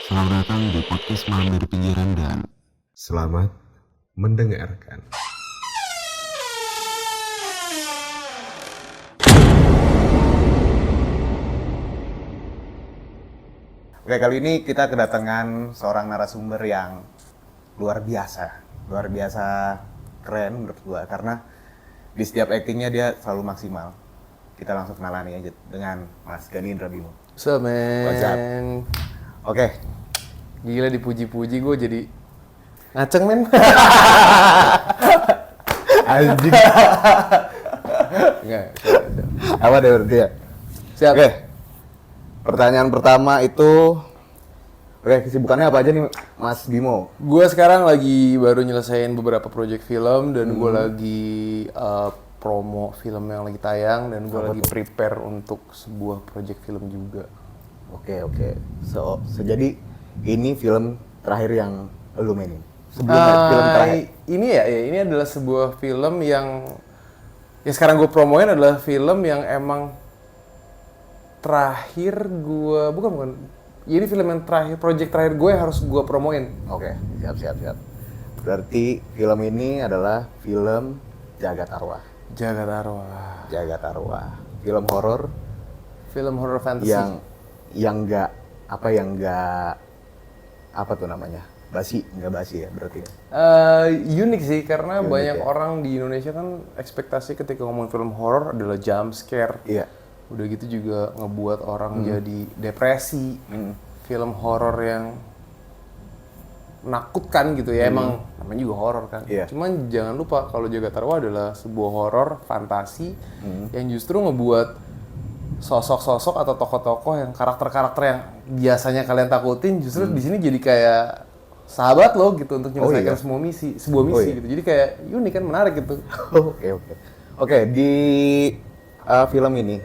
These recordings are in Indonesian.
Selamat datang di podcast Malam dari Pinggiran dan Selamat mendengarkan. Oke, kali ini kita kedatangan seorang narasumber yang luar biasa keren menurut gua karena di setiap aktingnya dia selalu maksimal. Kita langsung kenalan aja dengan Mas Gani Indra Bimo. What's up, What's up? man? Oke, Gila dipuji-puji gue jadi ngaceng, men. anjing. Enggak. Apa deh berarti ya? Siap. Oke, pertanyaan pertama itu, kesibukannya apa aja nih Mas Bimo? Gue sekarang lagi baru nyelesain beberapa project film dan gue lagi promo film yang lagi tayang dan gue lagi prepare untuk sebuah project film juga. Oke. So jadi ini film terakhir yang lu mainin? Sebelumnya film terakhir? Ini adalah sebuah film yang sekarang gue promoin adalah film yang emang terakhir gue bukan. Ini film yang terakhir, project terakhir gue yang harus gue promoin. Oke, siap. Berarti film ini adalah film Jagat Arwah. Jagat Arwah. Film horor Film horror fantasy. yang enggak apa tuh namanya? Enggak basi ya berarti. Unik sih karena Unik, banyak ya. orang di Indonesia kan ekspektasi ketika ngomong film horor adalah jump scare. Iya. Udah gitu juga ngebuat orang jadi depresi. Film horor yang menakutkan gitu ya, emang namanya juga horor kan. Iya. Cuman jangan lupa kalau Jagat Arwah adalah sebuah horor fantasi yang justru ngebuat sosok-sosok atau tokoh-tokoh yang karakter-karakter yang biasanya kalian takutin justru di sini jadi kayak sahabat lo gitu untuk menyelesaikan sebuah misi gitu. Jadi kayak unik kan, menarik gitu. Oke, di film ini.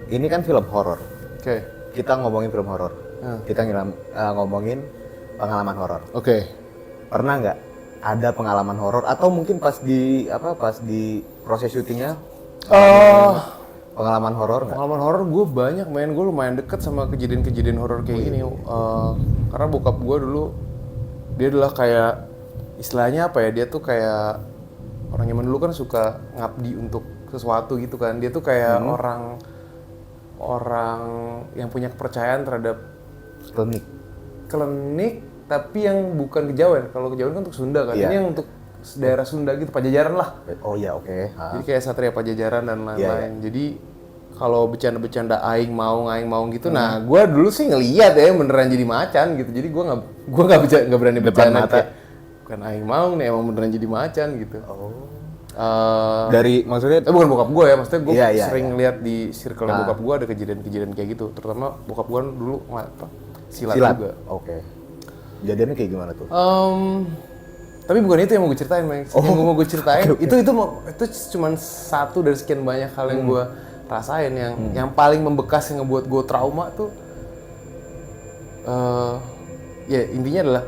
Ini kan film horor. Oke. Kita ngomongin film horor. Kita ngomongin pengalaman horor. Oke. Pernah nggak ada pengalaman horor atau mungkin pas di proses syutingnya pengalaman horor nggak? Pengalaman horor gue banyak, main gue lumayan deket sama kejadian-kejadian horor kayak gini. Karena bokap gue dulu dia adalah kayak istilahnya apa ya, dia tuh kayak orang zaman dulu kan suka ngabdi untuk sesuatu gitu kan. Dia tuh kayak orang yang punya kepercayaan terhadap klinik tapi yang bukan kejawen. Kalau kejawen kan untuk Sunda kan. Iya. Ini yang untuk daerah Sunda gitu, Pajajaran lah. Oh iya, oke. Jadi kayak Satria Pajajaran dan lain-lain. Jadi kalau bercanda-bercanda aing mau gitu, nah gue dulu sih ngeliat ya beneran jadi macan gitu. Jadi gue nggak berani bercanda kayak bukan aing mau nih, emang beneran jadi macan gitu. Dari maksudnya Bukan bokap gue ya, maksudnya gue Iya. sering lihat di circle bokap gue ada kejadian-kejadian kayak gitu. Terutama bokap gue dulu silat juga. Oke. Kejadiannya kayak gimana tuh? Tapi bukan itu yang mau gue ceritain, Max. Yang mau gue ceritain itu cuma satu dari sekian banyak hal yang gue rasain yang paling membekas yang ngebuat gue trauma tuh. Ya intinya adalah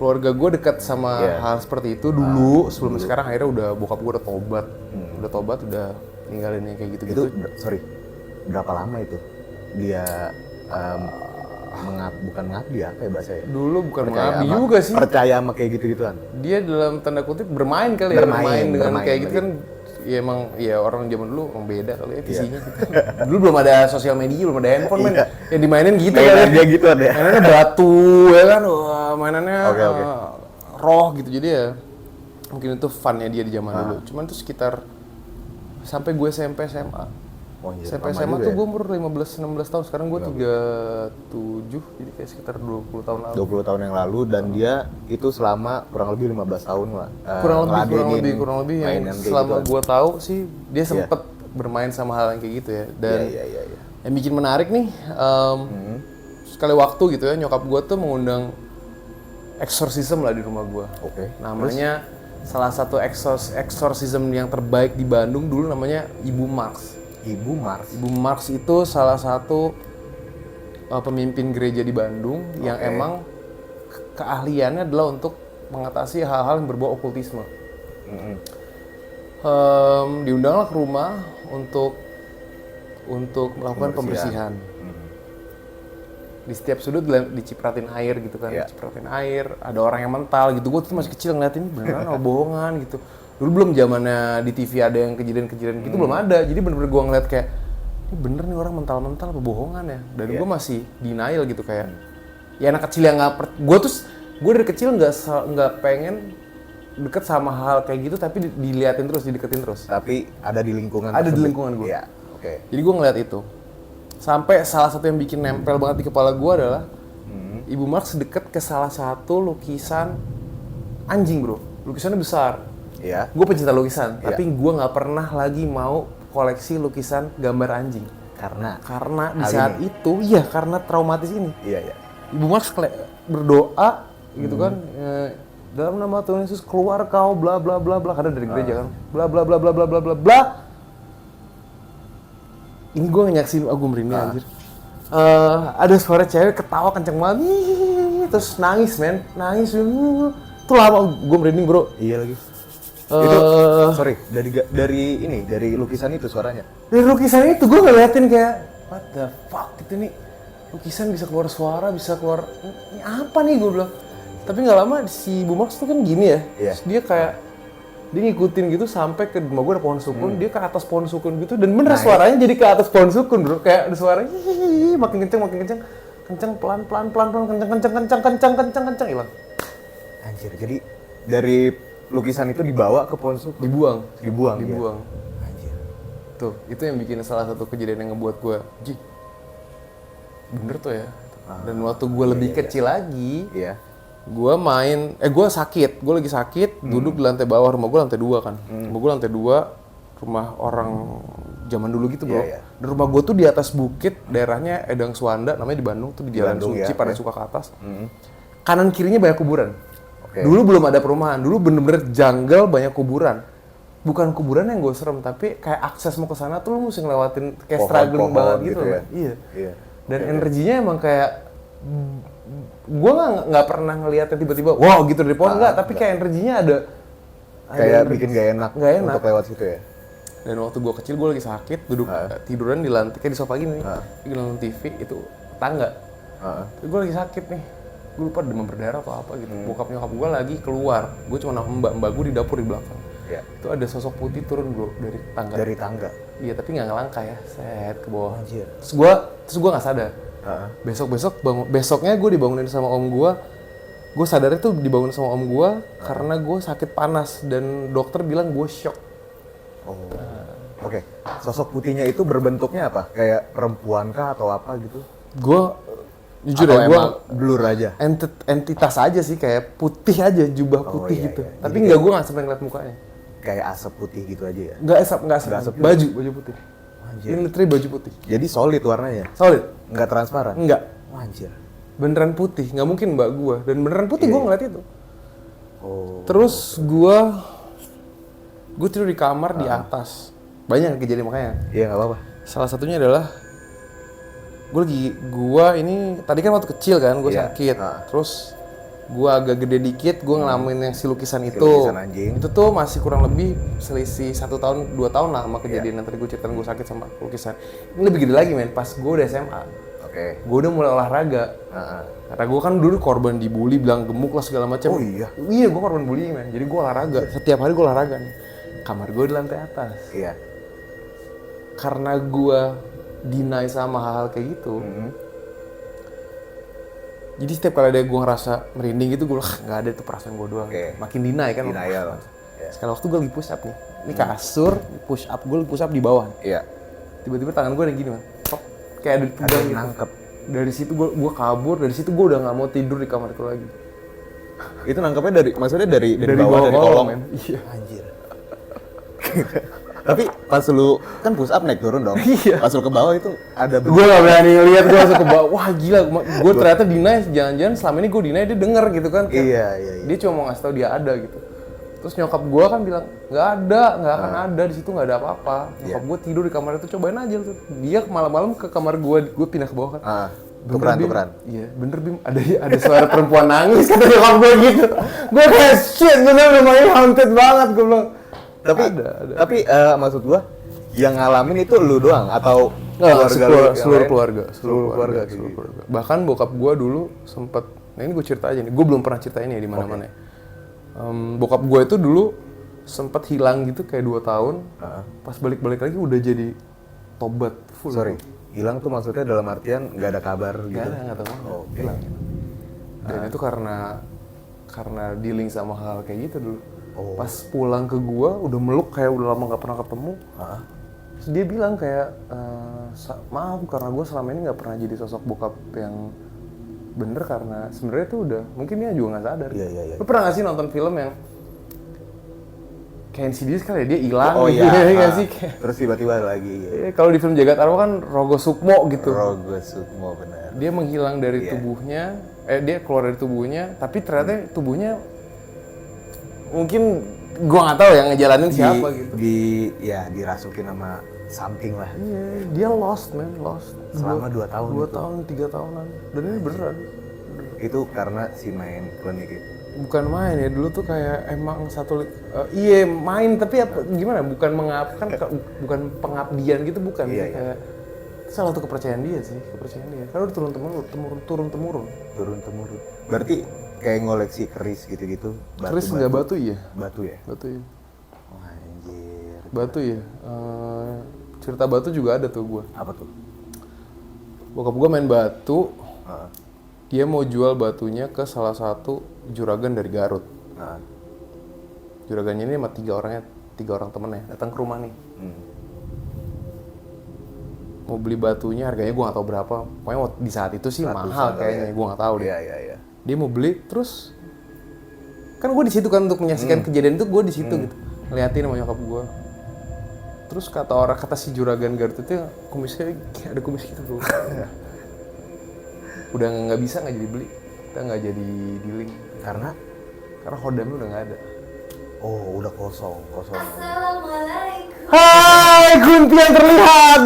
keluarga gue dekat sama hal seperti itu dulu sebelum sekarang akhirnya bokap gue udah tobat, udah ninggalin yang kayak gitu-gitu. Berapa lama itu dia bukan mengabdi apa ya bahasanya? Dulu bukan mengabdi juga sih. Percaya sama kayak gitu-gituan. Dia dalam tanda kutip bermain kali ya, dengan kayak gitu kan. Ya emang ya orang zaman dulu emang beda kali ya visinya gitu. Dulu belum ada sosial media, belum ada handphone men. Ya dimainin gitu kan. Dia gitu ada. Mainannya batu ya kan. Wah, mainannya roh gitu. Jadi ya mungkin itu funnya dia di zaman dulu. Cuman itu sekitar sampai gue SMP SMA. SMP SMA tuh gue umur 15-16 tahun, sekarang gue 37, jadi kayak sekitar 20 tahun lalu. 20 tahun yang lalu dan dia itu selama kurang lebih 15 tahun lah. Kurang lebih yang selama gue tahu sih dia sempet bermain sama hal yang kayak gitu ya. Dan yang bikin menarik nih, sekali waktu gitu ya nyokap gue tuh mengundang exorcism lah di rumah gue. Namanya salah satu exorcism yang terbaik di Bandung dulu namanya Ibu Marx. Ibu Marx itu salah satu pemimpin gereja di Bandung yang emang keahliannya adalah untuk mengatasi hal-hal yang berbau okultisme. Diundanglah ke rumah untuk melakukan pembersihan. di setiap sudut dicipratin air gitu kan, Iya. dicipratin air, ada orang yang mental gitu. Gue tuh masih kecil ngeliatin ini beneran atau bohongan gitu. Dulu belum zamannya di TV ada yang kejadian-kejadian gitu, belum ada. Jadi bener-bener gue ngeliat kayak ini bener nih orang mental-mental apa bohongan ya. Dan Iya. gue masih denial gitu kayak ya anak kecil yang gue dari kecil nggak pengen deket sama hal kayak gitu, tapi diliatin terus, dideketin terus. Tapi ada di lingkungan Ada di tersebut. lingkungan gue. Iya, oke. Jadi gue ngeliat itu. Sampai salah satu yang bikin nempel banget di kepala gue adalah Ibu Marx deket ke salah satu lukisan anjing bro. Lukisannya besar. Iya. Gue pencinta lukisan, Iya. tapi gue nggak pernah lagi mau koleksi lukisan gambar anjing. Karena Karena di hal saat ini. itu, iya karena traumatis ini. Iya, iya. Ibu Marx berdoa gitu kan, dalam nama Tuhan Yesus keluar kau bla bla bla bla, karena dari gereja kan, bla bla bla bla bla bla bla bla. Ini gue nyaksin, gue merinding anjir. Ada suara cewek ketawa kenceng banget, "Ih," terus nangis men, nangis. Itu lama gue merinding bro. Iya lagi. Eh, Itu sorry, dari lukisan itu suaranya. Dari lukisan itu gue ngeliatin kayak what the fuck gitu nih, lukisan bisa keluar suara, bisa keluar ini apa nih gue bilang. Tapi nggak lama si Bu Marx tuh kan gini ya, Iya. terus dia kayak dia ngikutin gitu sampai ke rumah gue ada pohon sukun, dia ke atas pohon sukun gitu dan bener suaranya jadi ke atas pohon sukun bro, kayak ada suara hihihi, makin kenceng pelan kenceng hilang, Anjir, jadi dari lukisan itu dibawa ke pohon sukun. dibuang. Iya. Anjir. Tuh, itu yang bikin salah satu kejadian yang ngebuat gue, Ji, bener tuh ya. Dan waktu gue lebih kecil lagi, Iya. gue lagi sakit, duduk di lantai bawah, rumah gue lantai 2 kan. Rumah gue lantai 2, rumah orang zaman dulu gitu bro. Iya, iya. Dan rumah gue tuh di atas bukit, daerahnya Edang Suanda, namanya di Bandung, tuh di Jalan Bandung, Suci, ya, pada ya. suka ke atas. Kanan kirinya banyak kuburan. Oke. Dulu belum ada perumahan, dulu bener-bener jungle banyak kuburan. Bukan kuburan yang gue serem, tapi kayak akses mau ke sana tuh lu mesti ngelewatin kayak struggling Pohon-pohon banget gitu, gitu ya. men. Iya. Iya. Dan energinya emang kayak gue nggak pernah ngeliatnya tiba-tiba wow gitu dari pohon enggak, tapi kayak energinya ada Kayak energi. bikin gak enak untuk lewat situ ya. Dan waktu gue kecil gue lagi sakit, duduk tiduran di lantai kayak di sofa gini, di nonton TV itu tangga. Gue lagi sakit nih, gue lupa demam berdarah atau apa gitu. Bokap nyokap gue lagi keluar, gue cuma sama mbak gue di dapur di belakang. Iya. Itu ada sosok putih turun bro dari tangga. Dari tangga. Iya tapi nggak ngelangkah ya, set ke bawah. Anjir. Terus gue nggak sadar. Besoknya gue dibangunin sama om gue. Gue sadarnya tuh dibangunin sama om gue karena gue sakit panas dan dokter bilang gue shock. Oh. Oke. Sosok putihnya itu berbentuknya apa? Kayak perempuan kah atau apa gitu? Gue jujur Atau ya gue emang blur aja. entitas aja sih, kayak putih aja, jubah putih iya, gitu. iya. Tapi nggak, gue nggak sampai ngeliat mukanya. Kayak asap putih gitu aja ya. Nggak asap. Baju putih. Anjir. Ini literally baju putih. Jadi solid warnanya. Solid. Nggak transparan. Enggak. Anjir. Beneran putih, nggak mungkin mbak gue. Dan beneran putih gue ngeliat itu. Oh. Terus gue tidur di kamar di atas. Banyak kejadian makanya. Iya nggak apa-apa. Salah satunya adalah gue ini tadi kan waktu kecil kan gue Iya. sakit. Terus gue agak gede dikit, gue ngelamin yang si lukisan itu. lukisan anjing. Itu tuh masih kurang lebih selisih 1 tahun 2 tahun lah sama kejadian yang tadi gue ceritain gue sakit sama lukisan. Ini lebih gede lagi men, pas gue udah SMA. Oke. Gue udah mulai olahraga. Karena gue kan dulu korban dibully, bilang gemuk lah segala macam. Oh iya? Iya, gue korban bullying men. Jadi gue olahraga. Setiap hari gue olahraga nih. Kamar gue di lantai atas. Iya. Karena gue deny sama hal-hal kayak gitu. Jadi setiap kali ada gue ngerasa merinding gitu, gue nggak ada tuh perasaan gue doang. Oke. Makin deny kan. Denial. Iya. Sekali waktu gue lagi push up nih. Ini kasur, push up, gue lagi push up di bawah. Iya. Tiba-tiba tangan gue ada gini man. Tok. Kayak ada dipegang yang gitu. nangkep. Dari situ gue kabur, dari situ gue udah nggak mau tidur di kamar itu lagi. Itu nangkepnya maksudnya dari bawah, dari kolong. men. Iya. Anjir. Tapi pas lu kan push up naik turun dong. Iya. Pas lu ke bawah itu ada Gue gak berani ngeliat, gue langsung ke bawah. Wah gila, gue ternyata deny, jangan-jangan selama ini gue deny dia denger gitu kan. Kayak Iya. dia cuma mau ngasih tau dia ada gitu. Terus nyokap gue kan bilang, nggak akan ada, di situ nggak ada apa-apa. Nyokap gue tidur di kamar itu, cobain aja tuh. Dia malam-malam ke kamar gue pindah ke bawah kan. Tukeran. Iya, bener Bim, ada suara perempuan nangis kata nyokap gue gitu. Gue kayak shit, bener rumahnya haunted banget, gue bilang. Tapi maksud gua yang ngalamin itu lu doang atau seluruh keluarga. gitu. Bahkan bokap gue dulu sempet, nah ini gue cerita aja nih, gue belum pernah cerita ini ya di mana-mana. Okay. Bokap gue itu dulu sempet hilang gitu kayak 2 tahun, pas balik-balik lagi udah jadi tobat full. Sorry, hilang tuh maksudnya dalam artian nggak ada kabar gitu? Nggak tahu. Oh, hilang. Dan itu karena dealing sama hal kayak gitu dulu. Pas pulang ke gua udah meluk kayak udah lama nggak pernah ketemu. Terus dia bilang kayak maaf karena gua selama ini nggak pernah jadi sosok bokap yang bener karena sebenarnya tuh udah mungkin dia juga nggak sadar. Iya. Lu pernah nggak sih nonton film yang kayak Insidious kali ya dia hilang gitu? Nggak sih? Terus tiba-tiba lagi. Kalau di film Jagat Arwa kan Rogo Sukmo gitu. Rogo Sukmo benar. Dia menghilang dari tubuhnya, dia keluar dari tubuhnya, tapi ternyata tubuhnya mungkin gua nggak tahu yang ngejalanin siapa gitu. Dirasukin sama something lah. Iya, dia lost. Selama 2 tahun. 2 tahun, 3 tahunan. Dan ini beneran. Itu karena si main klinik itu. Bukan main ya, dulu tuh kayak emang main tapi gimana? Bukan bukan pengabdian gitu, bukan. Kayak salah satu kepercayaan dia. Karena udah turun temurun. Berarti kayak ngoleksi keris gitu-gitu. Keris nggak batu iya? Batu ya? Batu iya. Oh, anjir. Batu ya. Cerita batu juga ada tuh gua. Apa tuh? Bokap gua main batu. Dia mau jual batunya ke salah satu juragan dari Garut. Juragannya ini sama 3 orang temennya datang ke rumah nih. Mau beli batunya, harganya gue nggak tahu berapa. Pokoknya di saat itu sih mahal kayaknya, gue nggak tahu deh. Iya. Dia mau beli, terus kan gue di situ kan untuk menyaksikan kejadian itu, gue di situ gitu, ngeliatin sama nyokap gue. Terus kata si juragan Garut itu kumisnya kayak ada kumis gitu bro. Udah nggak bisa nggak jadi beli, kita nggak jadi dealing karena hodamnya udah nggak ada. Oh, udah kosong. Assalamualaikum. Hai, Kunti yang terlihat.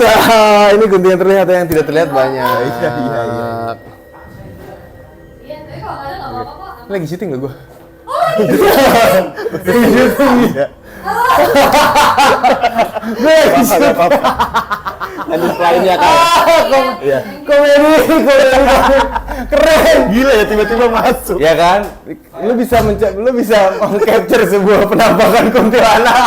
Ini Kunti yang terlihat, yang tidak terlihat banyak. Iya. Iya, tapi kalau nggak ada nggak apa-apa kok. Ini lagi syuting gak gue? Lagi syuting ya. Lanjut lainnya kan. Iya. Komedi. Keren. Gila ya tiba-tiba masuk. Ya kan? Lu bisa meng-capture sebuah penampakan kuntilanak.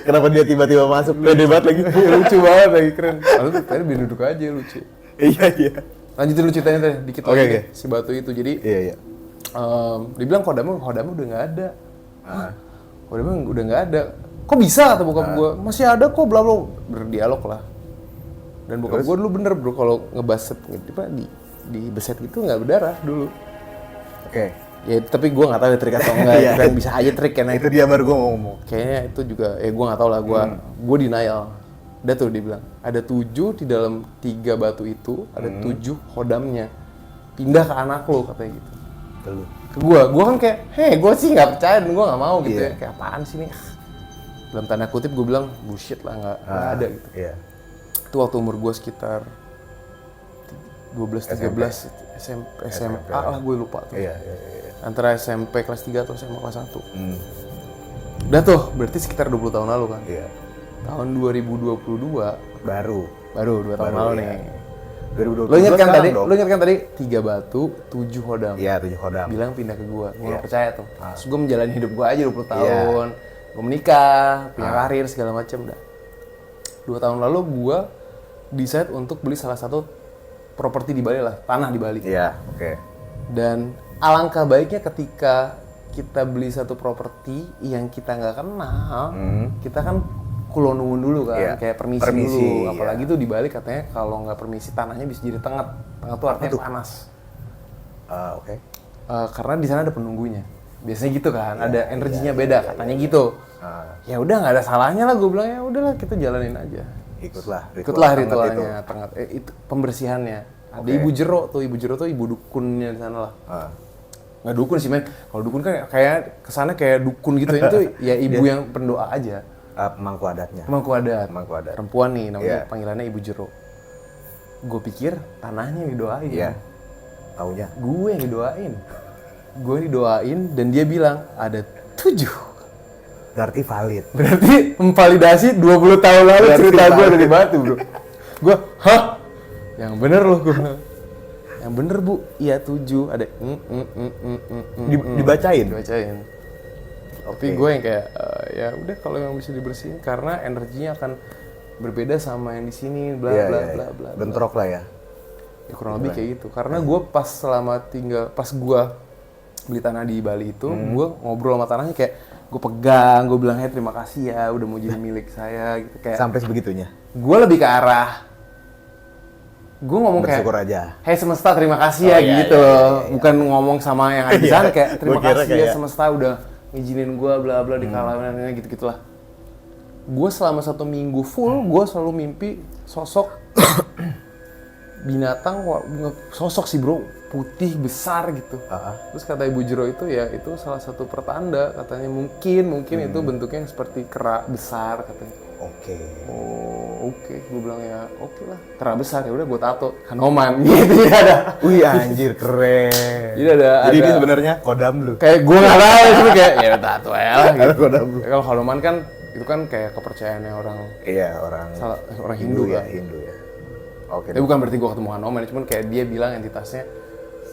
Kenapa dia tiba-tiba masuk? Pede banget lagi. Lucu banget lagi, keren. Lalu tadi biar duduk aja lucu. Iya. Lanjutin lu ceritanya tadi dikit lagi. Oke. Si batu itu. Jadi Iya. dibilang kodamnya udah nggak ada. Kodamnya udah nggak ada. Kok bisa kata bokap gue? Masih ada kok, bla bla. Berdialog lah. Dan bokap gue dulu bener bro, kalau ngebaset gitu di beset gitu nggak berdarah dulu. Oke. Ya tapi gue nggak tahu ya trik atau enggak. Kan bisa aja trik kan. Itu dia baru gue mau ngomong. Kayaknya itu juga, gue nggak tahu lah. Gue denial. Udah tuh dibilang ada 7 di dalam 3 batu itu, ada 7 hodamnya. Pindah ke anak lo katanya gitu. Ke gue kan kayak, gue sih nggak percaya dan gue nggak mau gitu ya. Kayak apaan sih nih? Dalam tanda kutip gue bilang bullshit lah, nggak ada gitu. Iya. Itu waktu umur gue sekitar 12-13 SMA lah, gue lupa tuh. Iya. Antara SMP kelas 3 atau SMA kelas 1. Udah tuh, berarti sekitar 20 tahun lalu kan? Iya. Tahun 2022 Baru 2 tahun lalu nih. 2020. Lo ingat kan tadi 3 batu, 7 hodam. Iya, 7 hodam. Bilang pindah ke gua nggak percaya tuh. Terus gua menjalani hidup gua aja 20 tahun. Gua menikah, punya karir segala macam dah. 2 tahun lalu gua decide untuk beli salah satu properti di Bali lah, tanah di Bali. Iya, oke. Dan alangkah baiknya ketika kita beli satu properti yang kita nggak kenal, kita kan kulonungun dulu kan, kayak permisi dulu. Apalagi tuh di Bali katanya kalau nggak permisi tanahnya bisa jadi tengah tuh artinya panas. Oke. Karena di sana ada penunggunya. Biasanya gitu kan, ada energinya beda katanya gitu. Ya udah nggak ada salahnya lah, gue bilang ya udahlah kita jalanin aja. Ikutlah ritualnya, itu pembersihannya. Ada ibu jero tuh ibu dukunnya di sana lah. Nggak dukun sih men, kalau dukun kan kayak kesana kayak dukun gitu, itu ya ibu yang pendoa aja. Pemangku adatnya. Pemangku adat. Perempuan nih, namanya panggilannya ibu jero. Gue pikir tanahnya yang didoain. Iya. Taunya gue yang didoain. Dan dia bilang ada 7. Berarti valid. Berarti memvalidasi 20 tahun lalu Berarti cerita gue valid. ada di Batu, bro. Gue, hah? Yang bener loh gue. Yang bener, Bu. Iya, 7. Ada Dibacain? Dibacain. Tapi gue yang kayak, ya udah kalau yang bisa dibersihin karena energinya akan berbeda sama yang di sini, bla Iya, bla iya, bla iya. bla. Bentrok lah ya. Ya kurang lebih kayak gitu. Karena gue pas gue beli tanah di Bali itu, gue ngobrol sama tanahnya kayak gue pegang, gue bilang, hey terima kasih ya udah mau jadi milik saya gitu kayak. Sampai sebegitunya. Gue lebih ke arah, gue ngomong kayak, Bersyukur aja. hey semesta terima kasih ya iya, gitu. iya. Bukan ngomong sama yang ada di sana kayak terima Gua kira kasih ya kayak- semesta udah ngizinin gue bla bla di kalangan gitu gitulah. Gue selama 1 minggu full, gue selalu mimpi sosok binatang, sosok sih bro, putih besar gitu. Terus kata Ibu Jero itu ya itu salah satu pertanda katanya mungkin itu bentuknya seperti kera besar katanya. Oke. Oh oke, gue bilang ya oke lah, kera besar ya udah gue tato Hanoman gitu ya ada. Wih anjir keren. Jadi ada Jadi ini sebenarnya kodam lu. kayak gue nggak tahu cuma kayak ya udah tato ya lah gitu. Kodam lu. Kalau Hanoman kan itu kan kayak kepercayaannya orang Iya orang Hindu ya, kan. Hindu ya. Oke. Tapi bukan berarti gue ketemu Hanoman, cuman kayak dia bilang entitasnya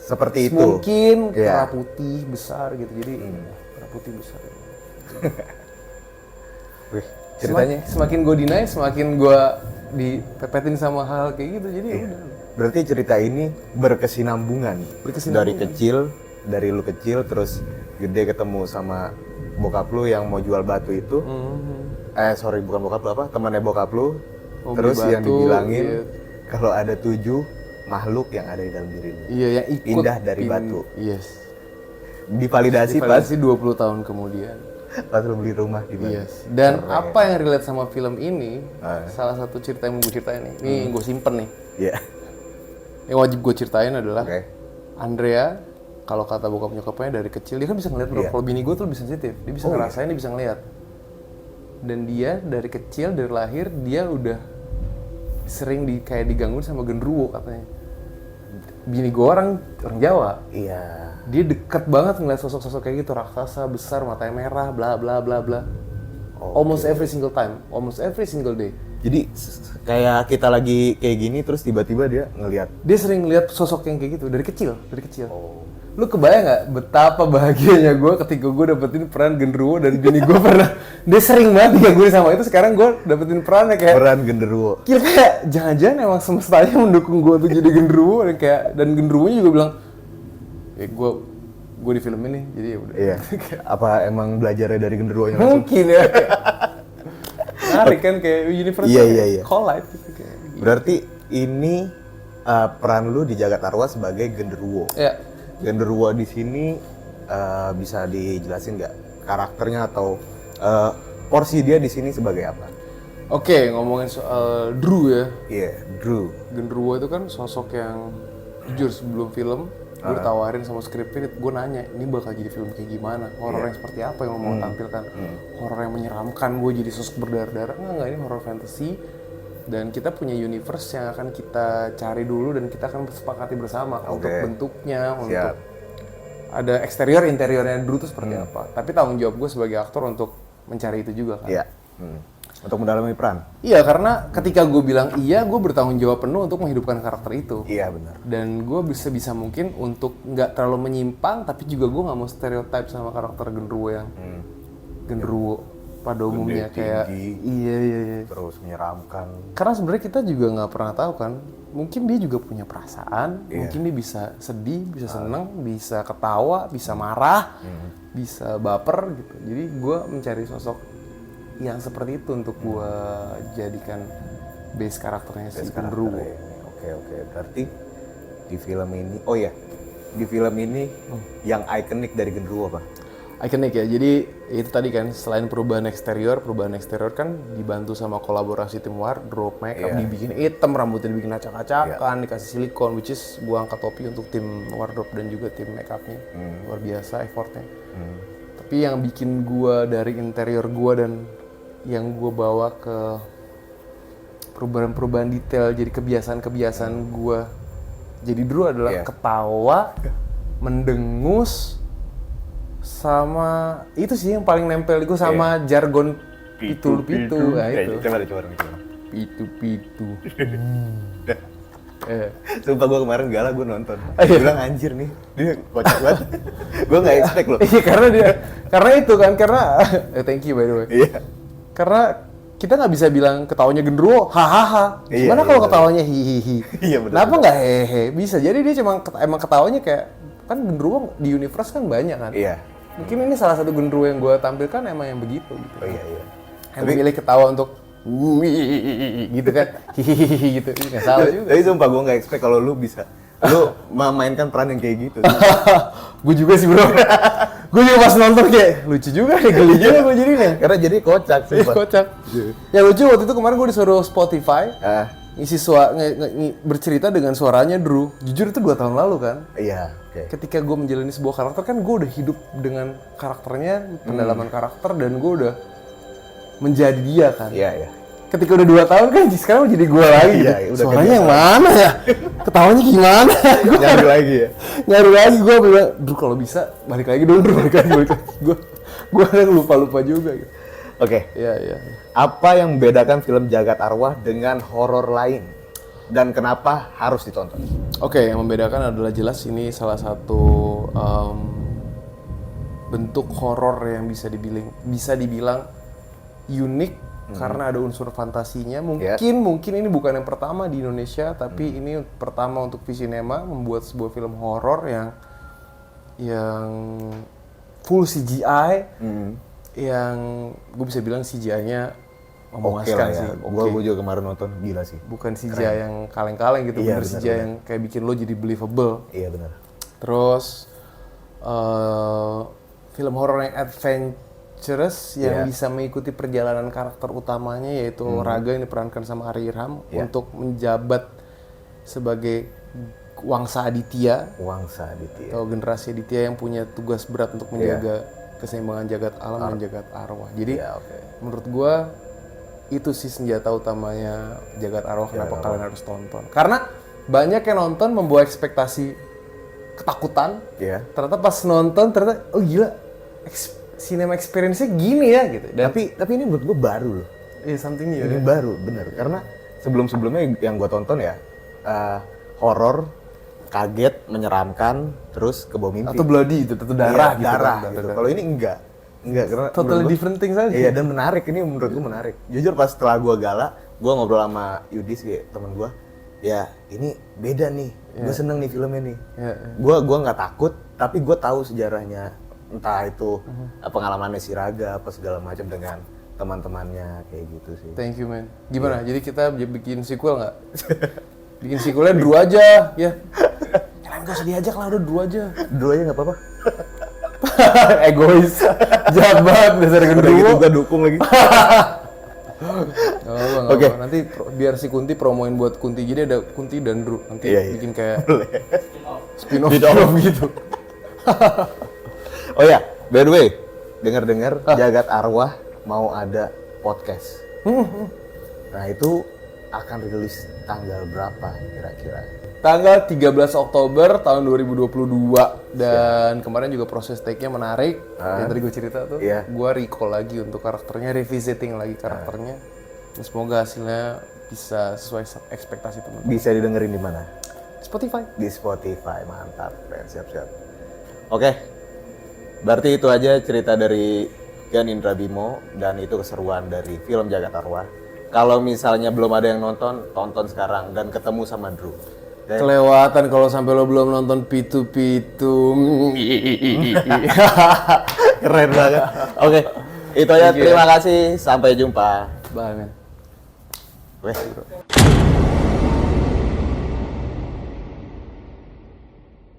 Seperti itu. mungkin Iya. kera putih besar gitu. Jadi kera putih besar. Wih, ceritanya. Semakin gue deny, semakin gue dipepetin sama hal kayak gitu. Jadi udah. Berarti cerita ini berkesinambungan. Dari lu kecil terus gede ketemu sama bokap lu yang mau jual batu itu. Sorry bukan bokap lu apa? Temannya bokap lu. Mau Terus beli yang batu, dibilangin iya. kalau ada 7 makhluk yang ada di dalam diri lu. Iya yang ikut Indah dari batu. Yes. Divalidasi pas 20 tahun kemudian. lu beli rumah di Bali. Yes. Dan apa yang relate sama film ini, Ah. salah satu cerita yang mau gue ceritain nih. Ini gue simpen nih. Iya. Yang wajib gue ceritain adalah Oke. Andrea, kalau kata bokap nyokapnya dari kecil dia kan bisa ngeliat. Iya. Kalau bini gue tuh lebih sensitif, dia bisa ngerasain, dia bisa ngeliat. Dan dia dari kecil, dari lahir dia udah sering kayak digangguin sama genderuwo katanya. Bini gue orang Jawa, Iya. dia deket banget ngeliat sosok-sosok kayak gitu, raksasa besar, matanya merah, bla bla bla bla. Almost every single time, almost every single day. Jadi kayak kita lagi kayak gini terus tiba-tiba dia ngelihat. Dia sering ngeliat sosok yang kayak gitu dari kecil. Lu kebayang nggak betapa bahagianya gue ketika gue dapetin peran genderuwo dan bini gue pernah dia sering banget digangguin sama itu. Sekarang gue dapetin perannya kayak Peran genderuwo. kira kayak jangan-jangan emang semestanya mendukung gue untuk jadi genderuwo dan genderuwonya juga bilang gue di film ini jadi ya udah. Iya. Apa emang belajarnya dari genderuwonya langsung? Mungkin ya. Menarik kan kayak universe Iya. collide gitu kayak. Berarti ini peran lu di Jagat Arwah sebagai genderuwo. Ya. Genderuwo di sini bisa dijelasin nggak karakternya atau porsi dia di sini sebagai apa? Oke, ngomongin soal Drew ya. Iya, Drew. Genderuwo itu kan sosok yang jujur sebelum film gue ditawarin sama skripnya, gue nanya ini bakal jadi film kayak gimana, horor yang seperti apa yang lo mau tampilkan, horor yang menyeramkan, gue jadi sosok berdarah-darah, enggak ini horor fantasy dan kita punya universe yang akan kita cari dulu dan kita akan sepakati bersama untuk bentuknya, untuk ada eksterior interiornya Drew itu seperti apa, tapi tanggung jawab gue sebagai aktor untuk mencari itu juga kan. Iya. Untuk mendalami peran. Iya, karena ketika gue bilang iya, gue bertanggung jawab penuh untuk menghidupkan karakter itu. Iya benar. Dan gue bisa mungkin untuk nggak terlalu menyimpang, tapi juga gue nggak mau stereotype sama karakter genderuwo yang genderuwo pada umumnya kayak iya. Terus menyeramkan. Karena sebenarnya kita juga nggak pernah tahu kan, mungkin dia juga punya perasaan, mungkin dia bisa sedih, bisa seneng, bisa ketawa, bisa marah, bisa baper gitu. Jadi gue mencari sosok yang seperti itu untuk gue jadikan base karakternya si genderuwo. Oke. Berarti di film ini, di film ini yang ikonik dari genderuwo apa? Ikonik ya, jadi itu tadi kan selain perubahan eksterior kan dibantu sama kolaborasi tim wardrobe, makeup dibikin hitam, rambutnya dibikin acak-acakan, dikasih silikon, which is gue angkat topi untuk tim wardrobe dan juga tim makeupnya, luar biasa effortnya. Tapi yang bikin gue dari interior gue dan yang gue bawa ke perubahan-perubahan detail, jadi kebiasaan-kebiasaan gue jadi Drew adalah ketawa, mendengus, Sama itu sih yang paling nempel di gue sama jargon pitu. Nah itu. Coba coba. Pitu. Sumpah gue kemarin gala gue nonton. Dia bilang anjir nih, dia kocak banget. Gue nggak expect loh. Iya karena itu kan thank you by the way. Iya. Karena kita nggak bisa bilang ketawanya genderuwo, hahaha. Gimana kalau ketawanya hihihi? Iya benar. Kenapa nggak hehe? Bisa. Jadi dia emang ketawanya kayak kan genderuwo di universe kan banyak kan. Iya. Mungkin ini salah satu genderuwo yang gue tampilkan emang yang begitu. Gitu. Oh iya. Yang memilih ketawa untuk gitu kan, hihihi gitu. Nggak salah juga. Tapi sumpah gue nggak expect kalau lu bisa. Lu memainkan peran yang kayak gitu. Gue juga sih bro. Gue juga pas nonton kayak lucu juga nih, geli juga gue jadinya. Karena jadi kocak sih. Kocak. Yang lucu waktu itu kemarin gue disuruh Spotify ngisi bercerita dengan suaranya Drew. Jujur itu 2 tahun lalu kan. Iya. Okay. Ketika gue menjalani sebuah karakter kan gue udah hidup dengan karakternya, pendalaman karakter dan gue udah menjadi dia kan. Iya. Ketika udah 2 tahun kan sekarang jadi gue lagi Iya, gitu. udah Suaranya yang mana ya? Ketawanya gimana? Nyari lagi ya. Nyari lagi gue bilang, Drew kalau bisa balik lagi dulu, balik lagi. Gue kadang lupa juga gitu. Oke. Iya. Apa yang membedakan film Jagat Arwah dengan horor lain? Dan kenapa harus ditonton? Oke, yang membedakan adalah jelas ini salah satu bentuk horor yang bisa dibilang unik karena ada unsur fantasinya. Mungkin ini bukan yang pertama di Indonesia, tapi ini pertama untuk Visinema membuat sebuah film horor yang full CGI, yang gue bisa bilang CGI-nya memuaskan sih. Gue juga kemarin nonton, gila sih. Bukan CGI yang kaleng-kaleng gitu, bener CGI yang kayak bikin lo jadi believable. Iya benar. Terus film horor yang adventurous yang bisa mengikuti perjalanan karakter utamanya yaitu Raga yang diperankan sama Ari Irham untuk menjabat sebagai Wangsa Aditya atau generasi Aditya yang punya tugas berat untuk menjaga keseimbangan jagat alam dan jagat arwah. Jadi menurut gua itu sih senjata utamanya Jagat Arwah. Kenapa kalian harus tonton? Karena banyak yang nonton membawa ekspektasi ketakutan. Ternyata pas nonton oh gila, cinema experience-nya gini ya gitu. Dan Tapi ini menurut gue baru loh. Iya, something new. Ini baru, bener. Karena sebelumnya yang gue tonton ya horor, kaget, menyeramkan, terus kebawa mimpi. Atau bloody itu, darah gitu. Darah gitu. Kalau ini enggak karena totally different things aja. Iya, dan menarik. Ini menurut gue menarik. Jujur pas setelah gue gala, gue ngobrol sama Yudis kayak temen gue. Ya ini beda nih. Gue seneng nih filmnya nih. Gue nggak takut, tapi gue tahu sejarahnya. Entah itu pengalamannya si Raga apa segala macam dengan teman-temannya kayak gitu sih. Thank you man. Gimana? Jadi kita bikin sequel nggak? Bikin sequelnya Drew aja, ya. Yang lain gak usah diajak lah, udah Drew aja. Drew aja nggak apa-apa. Egois, jahat banget dasar Udah gitu gue dukung lagi. Oke. Nanti biar si Kunti promoin buat Kunti, jadi ada Kunti dan Drew. Nanti bikin kayak spin-off gitu. Oh ya, by the way, dengar Jagat Arwah mau ada podcast. Nah itu akan rilis tanggal berapa kira-kira? Tanggal 13 Oktober tahun 2022 dan kemarin juga proses take-nya menarik. Yang tadi gue cerita tuh, gue recall lagi untuk karakternya, revisiting lagi karakternya. Dan semoga hasilnya bisa sesuai ekspektasi teman-teman. Bisa didengerin di mana? Spotify. Di Spotify, mantap, siap. Oke, berarti itu aja cerita dari Gan Indra Bimo dan itu keseruan dari film Jagat Arwah. Kalau misalnya belum ada yang nonton, tonton sekarang dan ketemu sama Drew. Kelewatan kalau sampai lo belum nonton Pitu. Keren banget. Oke, itu aja. Terima kasih. Sampai jumpa. Bye, man. Weh.